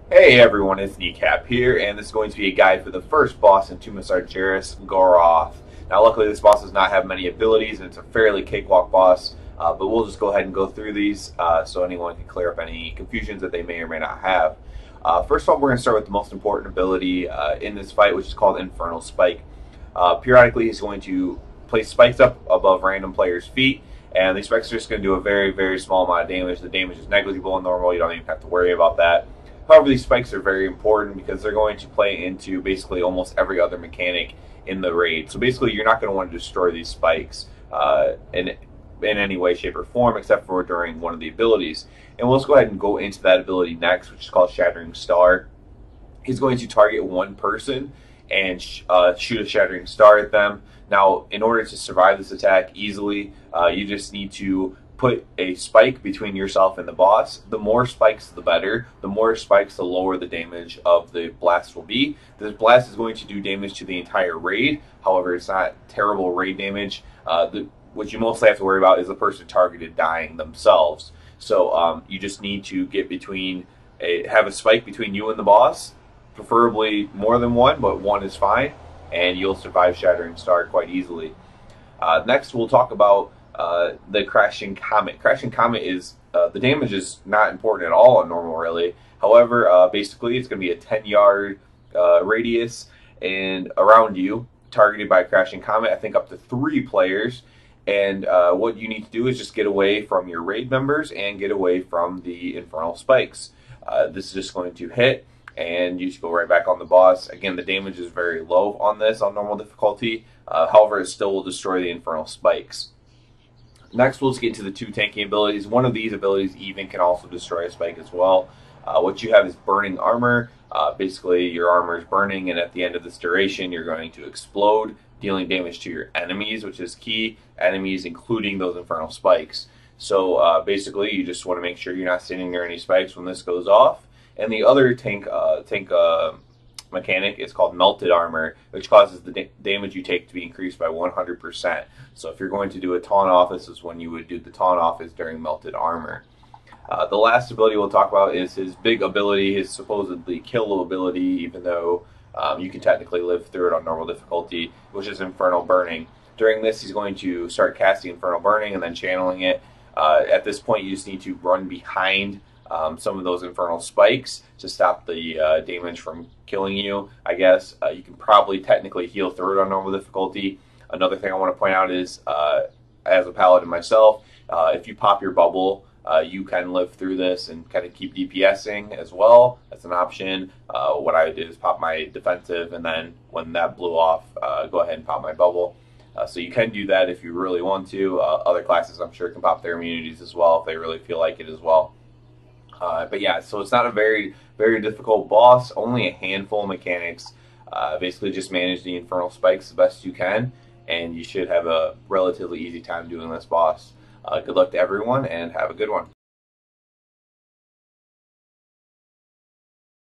Hey everyone, it's Kneecap here, and this is going to be a guide for the first boss in Tomb of Sargeras, Goroth. Now luckily this boss does not have many abilities, and it's a fairly cakewalk boss, but we'll just go ahead and go through these so anyone can clear up any confusions that they may or may not have. First of all, we're going to start with the most important ability in this fight, which is called Infernal Spike. Periodically he's going to place spikes up above random players' feet, and these spikes are just going to do a very, very small amount of damage. The damage is negligible and normal, you don't even have to worry about that. However, these spikes are very important because they're going to play into basically almost every other mechanic in the raid. So basically, you're not going to want to destroy these spikes in any way, shape, or form, except for during one of the abilities. And we'll just go ahead and go into that ability next, which is called Shattering Star. He's going to target one person and shoot a Shattering Star at them. Now, in order to survive this attack easily, you just need to put a spike between yourself and the boss. The more spikes, the better. The more spikes, the lower the damage of the blast will be. This blast is going to do damage to the entire raid. However, it's not terrible raid damage. What you mostly have to worry about is the person targeted dying themselves. So you just need to get have a spike between you and the boss, preferably more than one, but one is fine, and you'll survive Shattering Star quite easily. Next, we'll talk about the Crashing Comet. Crashing Comet is, the damage is not important at all on normal, really. However, basically, it's going to be a 10-yard radius and around you, targeted by a Crashing Comet, I think up to 3 players. And what you need to do is just get away from your raid members and get away from the Infernal Spikes. This is just going to hit, and you just go right back on the boss. Again, the damage is very low on this on normal difficulty. However, it still will destroy the Infernal Spikes. Next, we'll just get into the 2 tanking abilities. One of these abilities even can also destroy a spike as well. What you have is Burning Armor. Basically, your armor is burning, and at the end of this duration, you're going to explode, dealing damage to your enemies, which is key. Enemies, including those Infernal Spikes. So basically, you just want to make sure you're not standing near any spikes when this goes off. And the other tank mechanic is called Melted Armor, which causes the damage you take to be increased by 100%. So if you're going to do a taunt off, this is when you would do the taunt off, is during Melted Armor. The last ability we'll talk about is his big ability, his supposedly kill ability, even though you can technically live through it on normal difficulty, which is Infernal Burning. During this, he's going to start casting Infernal Burning and then channeling it. At this point, you just need to run behind some of those Infernal Spikes to stop the damage from killing you, I guess. You can probably technically heal through it on normal difficulty. Another thing I want to point out is, as a paladin myself, if you pop your bubble, you can live through this and kind of keep DPSing as well. That's an option. What I did is pop my defensive, and then when that blew off, go ahead and pop my bubble. So you can do that if you really want to. Other classes, I'm sure, can pop their immunities as well if they really feel like it as well. But yeah, so it's not a very, very difficult boss. Only a handful of mechanics. Basically just manage the Infernal Spikes the best you can, and you should have a relatively easy time doing this boss. Good luck to everyone, and have a good one.